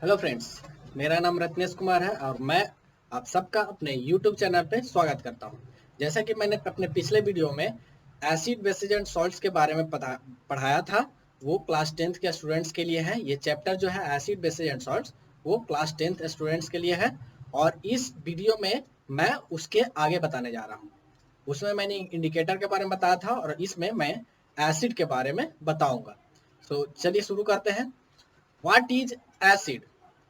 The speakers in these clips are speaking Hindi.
हेलो फ्रेंड्स, मेरा नाम रत्नेश कुमार है और मैं आप सबका अपने यूट्यूब चैनल पे स्वागत करता हूं। जैसा कि मैंने अपने पिछले वीडियो में एसिड बेसिस एंड सॉल्ट्स के बारे में पढ़ाया था, वो क्लास 10th के स्टूडेंट्स के लिए है। ये चैप्टर जो है एसिड बेसिस एंड सॉल्ट्स, वो क्लास 10th स्टूडेंट्स के लिए है और इस वीडियो में मैं उसके आगे बताने जा रहा हूँ। उसमें मैंने इंडिकेटर के बारे में बताया था और इसमें मैं एसिड के बारे में बताऊंगा। तो चलिए शुरू करते हैं। What is acid?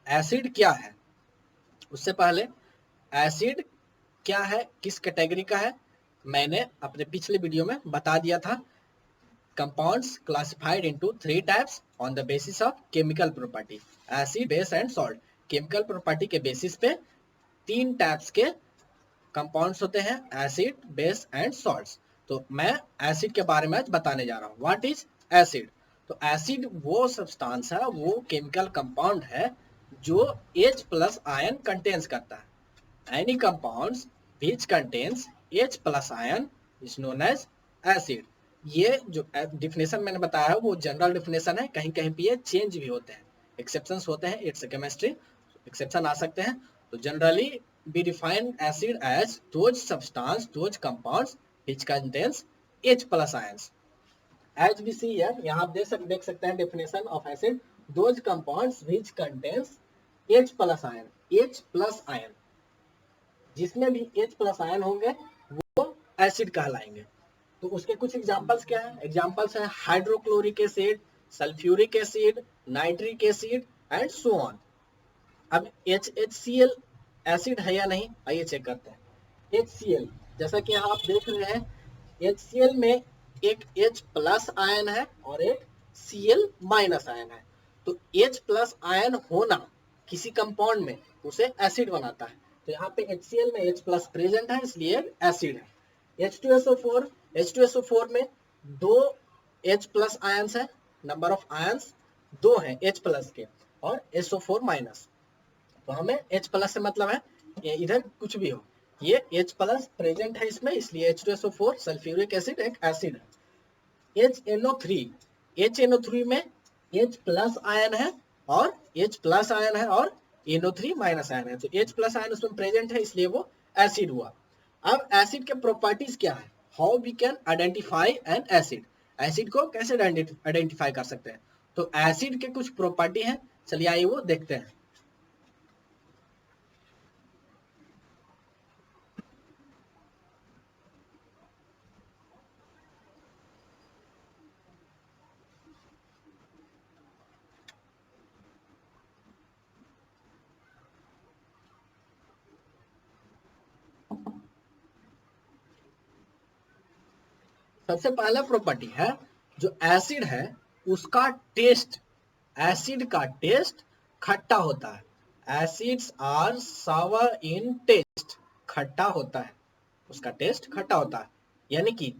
एसिड क्या है? उससे पहले एसिड क्या है, किस कैटेगरी का है, मैंने अपने पिछले वीडियो में बता दिया था। Compounds classified into 3 types on the basis of chemical property. Acid, base and salt. Chemical property के बेसिस पे 3 टाइप्स के कंपाउंड्स होते हैं, एसिड, बेस एंड सॉल्ट्स। तो मैं एसिड के बारे में आज बताने जा रहा हूँ। What is acid? तो एसिड वो सब्सटेंस है, वो केमिकल कंपाउंड है जो H प्लस आयन कंटेन्स करता है। Any compounds which contains H plus ion is known as acid. ये जो डिफिनेशन मैंने बताया है वो जनरल डिफिनेशन है, कहीं कहीं पे ये चेंज भी होते हैं, एक्सेप्शंस होते हैं, इट्स केमिस्ट्री, एक्सेप्शन आ सकते हैं। तो generally we define acid as those substance, those compounds which contains H plus ions. As we see here, यहाँ आप देख सकते हैं definition of acid, those compounds which contains H plus ion, H plus ion, जिसमें भी H plus ion होंगे वो एसिड कहलाएंगे। तो उसके कुछ एग्जांपल्स क्या है? एग्जांपल्स है hydrochloric acid, sulphuric acid, nitric acid and so on. अब HCl एसिड है या नहीं, आइए चेक करते हैं। HCl, जैसा कि यहाँ आप देख रहे हैं, HCl में एक H प्लस आयन है और एक Cl माइनस आयन है। तो H प्लस आयन होना किसी कंपाउंड में उसे एसिड बनाता है। तो यहाँ पे HCl में H प्लस प्रेजेंट है, इसलिए एसिड है। H2SO4 में दो H प्लस आयन्स है, नंबर ऑफ आयन्स 2 हैं H प्लस के, और SO4 माइनस। तो हमें H प्लस से मतलब है ये इधर कुछ भी हो, ये H प्लस प्रेजेंट है इसमें, इसलिए H2SO4 सल्फ्यूरिक एसिड एक एसिड है। HNO3 में H प्लस आयन है और H प्लस आयन है और NO3 माइनस आयन है। तो H प्लस आयन उसमें प्रेजेंट है, इसलिए वो एसिड हुआ। अब एसिड के प्रॉपर्टीज क्या है? How we can identify an acid? Acid को कैसे आइडेंटिफाई कर सकते हैं? तो एसिड के कुछ प्रॉपर्टी हैं, चलिए आइए वो देखते हैं। सबसे पहला प्रॉपर्टी है, जो एसिड है उसका टेस्ट, एसिड का टेस्ट खट्टा होता है। Acids are sour in taste, खट्टा होता है, उसका टेस्ट खट्टा होता है। यानी कि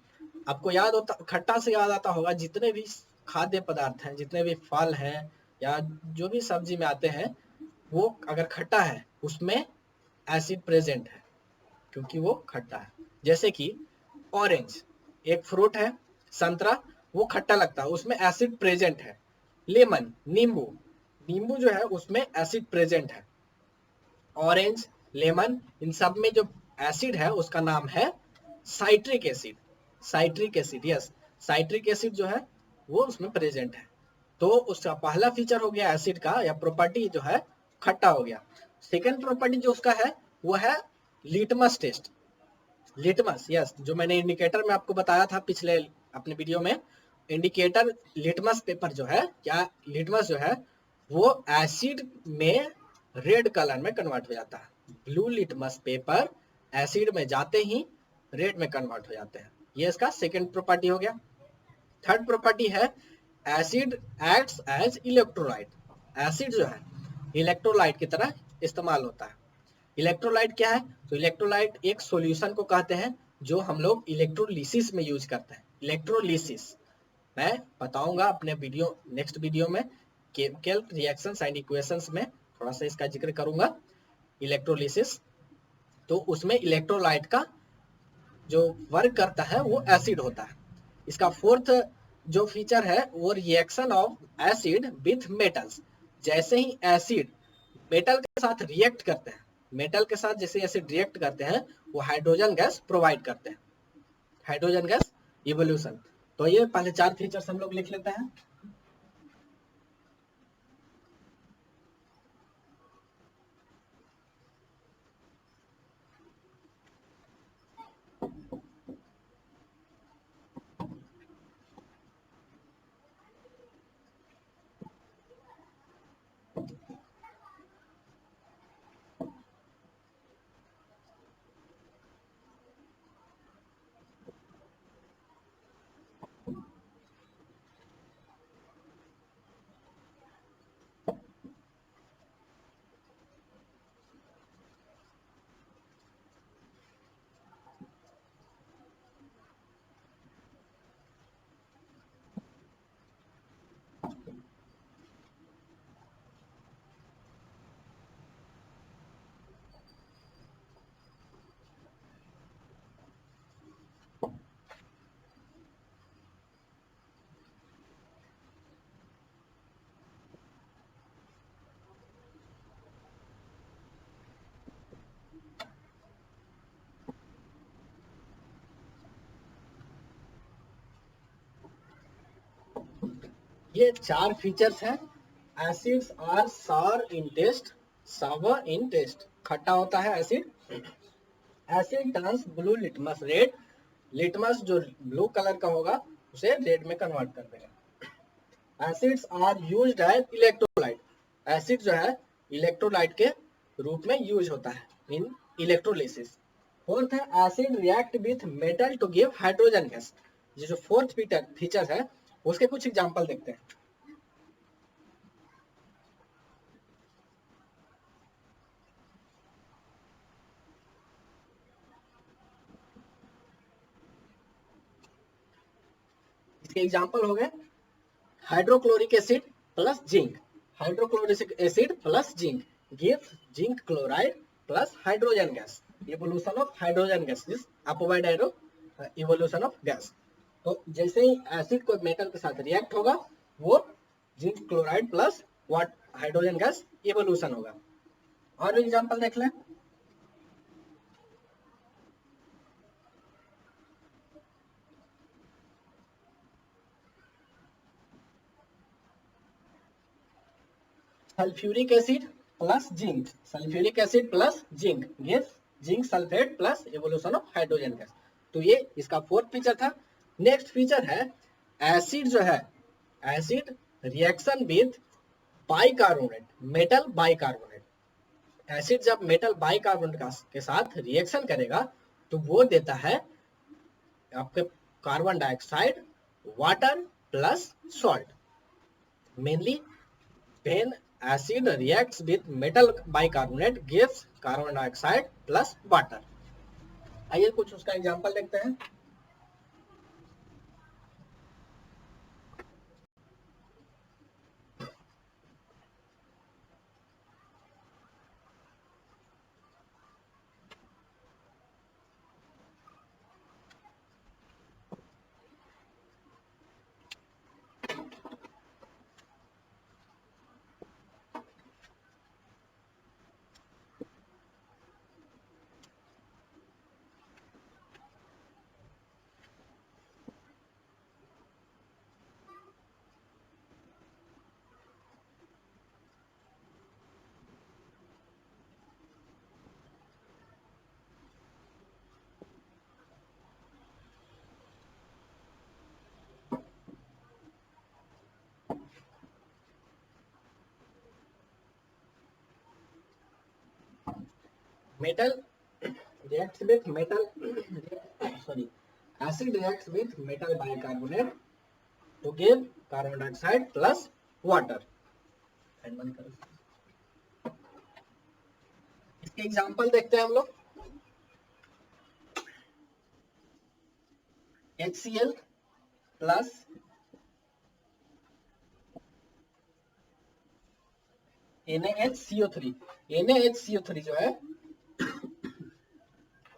आपको याद होता, खट्टा से याद आता होगा, जितने भी खाद्य पदार्थ हैं, जितने भी फल हैं या जो भी सब्जी में आते हैं, वो अगर खट्टा है उसमें एसिड प्रेजेंट है, क्योंकि वो खट्टा है। जैसे कि ऑरेंज एक फ्रूट है, संतरा, वो खट्टा लगता है, उसमें एसिड प्रेजेंट है। लेमन, नींबू, नींबू जो है उसमें एसिड प्रेजेंट है। ऑरेंज, लेमन, इन सब में जो एसिड है उसका नाम है citric acid. Citric acid, yes, citric acid जो है वो उसमें प्रेजेंट है। तो उसका पहला फीचर हो गया एसिड का, या प्रॉपर्टी जो है खट्टा हो गया। सेकेंड प्रॉपर्टी जो उसका है वो है लिटमस टेस्ट। लिटमस, यस, जो मैंने इंडिकेटर में आपको बताया था पिछले अपने वीडियो में, इंडिकेटर लिटमस पेपर जो है, क्या लिटमस जो है वो एसिड में रेड कलर में कन्वर्ट हो जाता है। ब्लू लिटमस पेपर एसिड में जाते ही रेड में कन्वर्ट हो जाते हैं। ये इसका सेकेंड प्रॉपर्टी हो गया। थर्ड प्रॉपर्टी है acid acts as electrolyte. Acid जो है इलेक्ट्रोलाइट की तरह इस्तेमाल होता है। इलेक्ट्रोलाइट क्या है? तो इलेक्ट्रोलाइट एक सॉल्यूशन को कहते हैं जो हम लोग इलेक्ट्रोलिसिस में यूज करते हैं। इलेक्ट्रोलिसिस मैं बताऊंगा अपने वीडियो, नेक्स्ट वीडियो में, केमिकल रिएक्शंस एंड इक्वेशंस में थोड़ा सा इसका जिक्र करूंगा, इलेक्ट्रोलिसिस। तो उसमें इलेक्ट्रोलाइट का जो वर्क करता है वो एसिड होता है। इसका फोर्थ जो फीचर है वो reaction of acid with metals. जैसे ही एसिड मेटल के साथ रिएक्ट करते हैं, मेटल के साथ जैसे एसिड रिएक्ट करते हैं वो हाइड्रोजन गैस प्रोवाइड करते हैं, हाइड्रोजन गैस इवोल्यूशन। तो ये पहले 4 फीचर्स हम लोग लिख लेते हैं। ये 4 फीचर्स हैं। एसिड्स आर सार इन टेस्ट, सावर इन टेस्ट, खट्टा होता है acid. Acid turns blue litmus red, litmus जो ब्लू कलर का होगा उसे रेड में कन्वर्ट कर देगा। Acids are used as electrolyte, acid जो है इलेक्ट्रोलाइट के रूप में यूज होता है इन इलेक्ट्रोलिसिस। फोर्थ है acid react with metal to give hydrogen gas. ये जो फोर्थ फीचर है उसके कुछ एग्जांपल देखते हैं। इसके एग्जांपल हो गए hydrochloric acid plus zinc, hydrochloric acid plus zinc gives zinc chloride plus hydrogen gas, evolution of hydrogen gas is upward arrow evolution of gas. तो जैसे ही एसिड को मेटल के साथ रिएक्ट होगा वो zinc chloride plus what hydrogen gas evolution होगा। और एग्जांपल देख लें। Sulphuric acid plus zinc, sulphuric acid plus zinc gives zinc sulphate plus evolution of hydrogen gas. तो ये इसका फोर्थ फीचर था। नेक्स्ट फीचर है एसिड जो है, acid reaction with bicarbonate, metal bicarbonate. Acid जब मेटल बाइकार्बोनेट के साथ रिएक्शन करेगा तो वो देता है आपके carbon dioxide, water plus salt. Mainly when acid reacts with metal bicarbonate gives carbon dioxide plus water। आइए कुछ उसका एग्जांपल देखते हैं। metal reacts with metal sorry acid reacts with metal bicarbonate to give carbon dioxide plus water। इसके एग्जांपल देखते हैं हम लोग। HCl प्लस NaHCO3, NaHCO3 जो है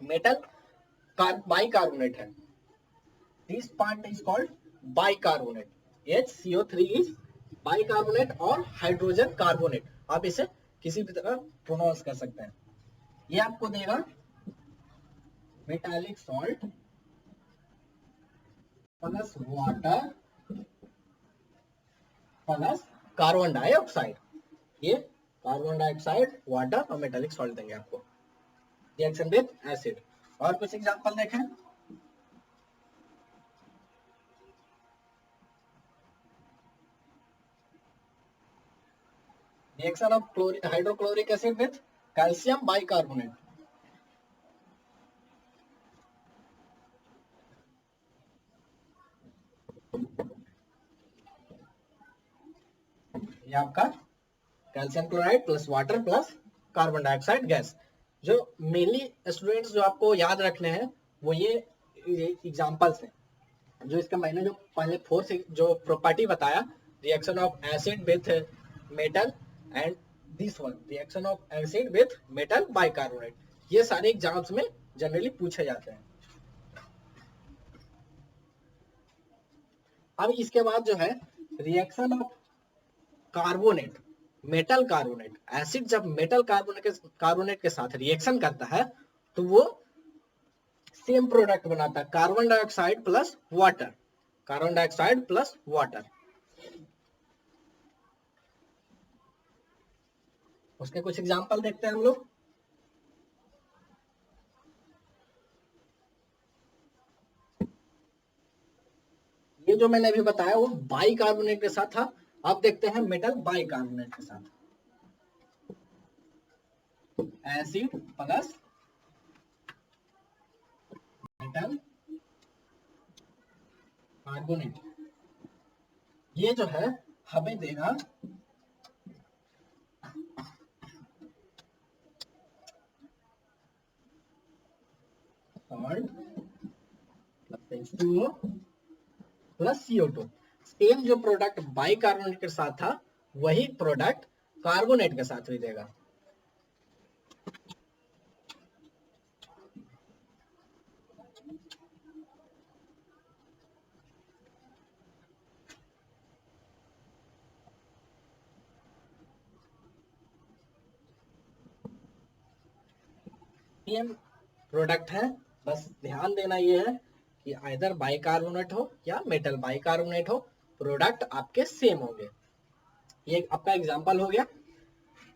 मेटल बाइकार्बोनेट है। This part is called bicarbonate. HCO3 is bicarbonate और हाइड्रोजन कार्बोनेट। आप इसे किसी भी तरह प्रोनाउंस कर सकते हैं। ये आपको देगा metallic salt plus water plus carbon dioxide. ये कार्बन डाइऑक्साइड, वाटर और मेटालिक सॉल्ट देंगे आपको रिएक्शन विद एसिड। और कुछ एग्जांपल देखें। Reaction of hydrochloric acid with calcium bicarbonate. ये आपका calcium chloride plus water plus carbon dioxide gas. जो मेनली स्टूडेंट्स जो आपको याद रखने हैं वो ये एग्जांपल्स हैं। जो इसका मैंने जो पहले फोर्थ जो प्रॉपर्टी बताया, reaction of acid with metal and this one reaction of acid with metal bicarbonate, ये सारे एग्जाम्स में जनरली पूछे जाते हैं। अब इसके बाद जो है reaction of carbonate, metal carbonate. Acid जब मेटल कार्बोनेट के साथ रिएक्शन करता है तो वो सेम प्रोडक्ट बनाता है, carbon dioxide plus water, carbon dioxide plus water. उसके कुछ एग्जांपल देखते हैं हम लोग। ये जो मैंने अभी बताया वो बाइकार्बोनेट के साथ था। अब देखते हैं मेटल बाइकार्बोनेट के साथ। एसिड प्लस मेटल कार्बोनेट, ये जो है हमें देगा salt plus H2O plus CO2। Same जो प्रोडक्ट बाइकार्बोनेट के साथ था वही प्रोडक्ट कार्बोनेट के साथ भी देगा। सेम प्रोडक्ट है, बस ध्यान देना ये है कि आइदर बाइकार्बोनेट हो या मेटल बाइकार्बोनेट हो, प्रोडक्ट आपके सेम होंगे। ये आपका एग्जांपल हो गया।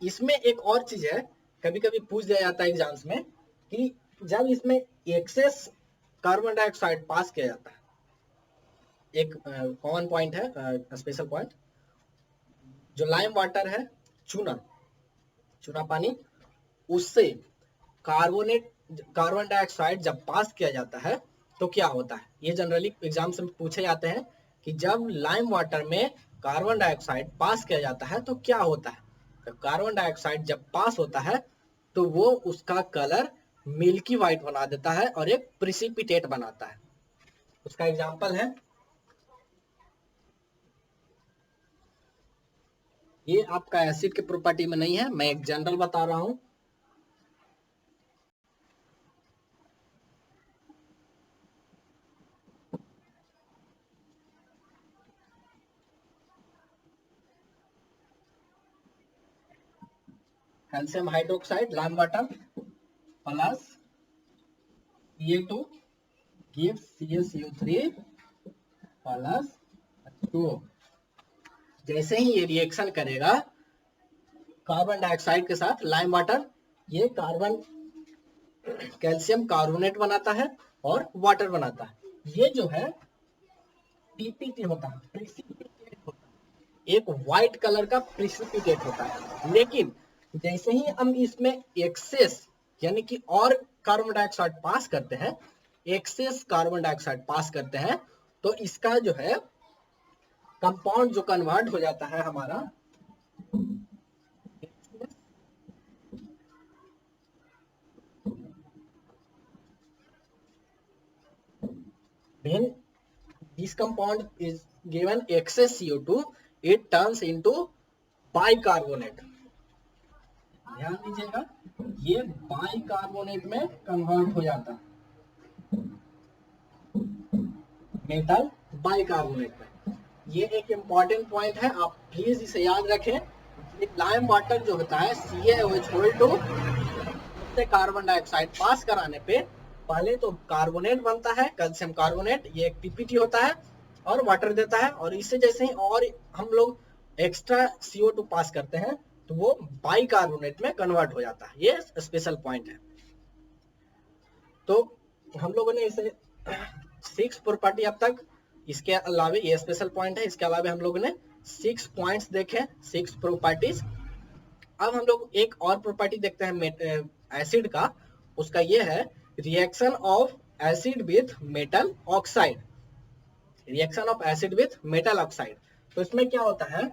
इसमें एक और चीज है, कभी कभी पूछ दिया जाता है एग्जाम्स में कि जब इसमें एक्सेस कार्बन डाइऑक्साइड पास किया जाता है, एक कॉमन पॉइंट है, स्पेशल पॉइंट, जो लाइम वाटर है, चूना पानी, उससे कार्बन डाइऑक्साइड जब पास किया जाता है तो क्या होता है। ये जनरली एग्जाम में पूछे जाते हैं कि जब लाइम वाटर में कार्बन डाइऑक्साइड पास किया जाता है तो क्या होता है। तो कार्बन डाइऑक्साइड जब पास होता है तो वो उसका कलर मिल्की व्हाइट बना देता है और एक प्रिसिपिटेट बनाता है। उसका एग्जांपल है, ये आपका एसिड के प्रॉपर्टी में नहीं है, मैं एक जनरल बता रहा हूं। Calcium hydroxide lime water plus Na2 gives CaCO3 plus H2O। जैसे ही ये रिएक्शन करेगा कार्बन डाइऑक्साइड के साथ लाइम वाटर, ये कैल्शियम कार्बोनेट बनाता है और वाटर बनाता है। ये जो है पीपीटी होता है, प्रिसिपिटेट होता है, एक व्हाइट कलर का प्रिसिपिटेट होता है। लेकिन जैसे ही हम इसमें एक्सेस यानी कि और कार्बन डाइऑक्साइड पास करते हैं, एक्सेस कार्बन डाइऑक्साइड पास करते हैं, तो इसका जो है कंपाउंड जो कन्वर्ट हो जाता है हमारा when this compound is given excess CO2 it turns into bicarbonate। ध्यान दीजिएगा, ये बाइकार्बोनेट में कन्वर्ट हो जाता है, मेटल बाइकार्बोनेट में। ये एक इंपॉर्टेंट पॉइंट है, आप प्लीज इसे याद रखें। लाइम वाटर जो होता है CaOH होल टू से कार्बन डाइऑक्साइड पास कराने पे पहले तो कार्बोनेट बनता है, कैल्शियम कार्बोनेट, ये एक पीपीटी होता है और वाटर देता है, और इससे जैसे ही और हम लोग एक्स्ट्रा CO2 पास करते हैं तो वो बाई कार्बोनेट में कन्वर्ट हो जाता है। ये स्पेशल पॉइंट है। तो हम लोगों ने इसे 6 प्रॉपर्टी अब तक, इसके अलावा ये स्पेशल पॉइंट है, इसके अलावा हम लोगों ने 6 पॉइंट्स देखे, 6 प्रॉपर्टीज। अब हम लोग एक और प्रॉपर्टी देखते हैं एसिड का, उसका ये है reaction of acid with metal oxide. Reaction of acid with metal oxide, तो इसमें क्या होता है,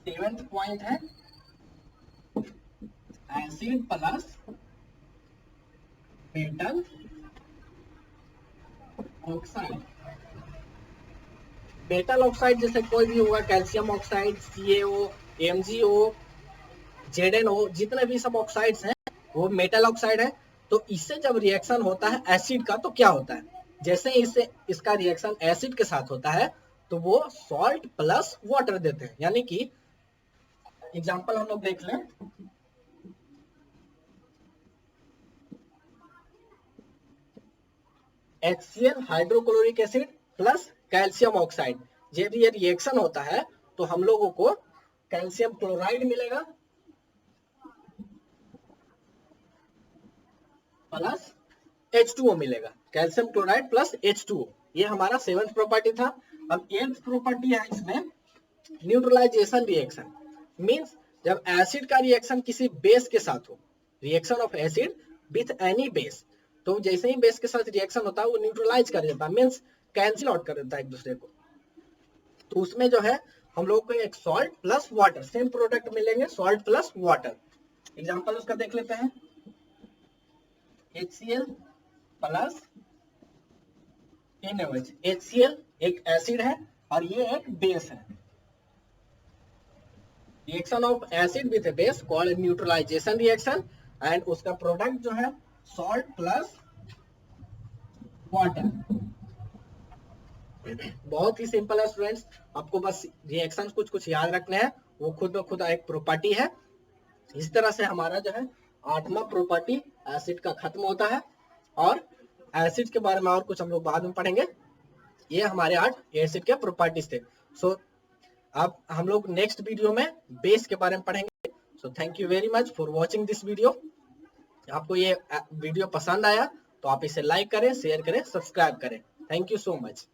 सेवेंथ पॉइंट है acid plus metal oxide. Metal oxide जैसे कोई भी होगा, calcium oxide, CaO, MgO, ZnO, जितने भी सब ऑक्साइड्स हैं वो मेटल ऑक्साइड है। तो इससे जब रिएक्शन होता है एसिड का तो क्या होता है, जैसे इससे इसका रिएक्शन एसिड के साथ होता है तो वो सॉल्ट प्लस वाटर देते हैं। यानी कि एग्जांपल हम लोग देख लें, HCl hydrochloric acid plus calcium oxide, जब ये रिएक्शन होता है तो हम लोगों को कैल्शियम क्लोराइड मिलेगा प्लस H2O मिलेगा, कैल्शियम क्लोराइड प्लस H2O। ये हमारा 7th प्रॉपर्टी था। अब 8th प्रॉपर्टी है इसमें न्यूट्रलाइजेशन रिएक्शन। मींस जब एसिड का रिएक्शन किसी बेस के साथ हो, reaction of acid with any base, तो जैसे ही बेस के साथ रिएक्शन होता है वो न्यूट्रलाइज कर देता है, मींस कैंसिल आउट कर देता है एक दूसरे को। तो उसमें जो है हम लोग को एक salt plus water, same product मिलेंगे, सॉल्ट प्लस वाटर। एग्जांपल उसका देख लेते हैं, HCl प्लस NaOH। HCl एक एसिड है और ये एक बेस है। Reaction of acid with base called neutralisation reaction, and उसका प्रोडक्ट जो है सॉल्ट प्लस वाटर। बहुत ही सिंपल है स्टूडेंट्स, आपको बस रिएक्शंस कुछ कुछ याद रखने हैं, वो खुद ब खुद एक प्रॉपर्टी है। इस तरह से हमारा जो है 8वां प्रॉपर्टी एसिड का खत्म होता है, और एसिड के बारे में और कुछ हम लोग बाद में पढ़ेंगे। ये हमारे 8 एसिड के प्रॉपर्टीज थे। सो अब हम लोग नेक्स्ट वीडियो में बेस के बारे में पढ़ेंगे। So thank you very much for watching this video. आपको ये वीडियो पसंद आया तो आप इसे लाइक करें, शेयर करें, सब्सक्राइब करें। Thank you so much.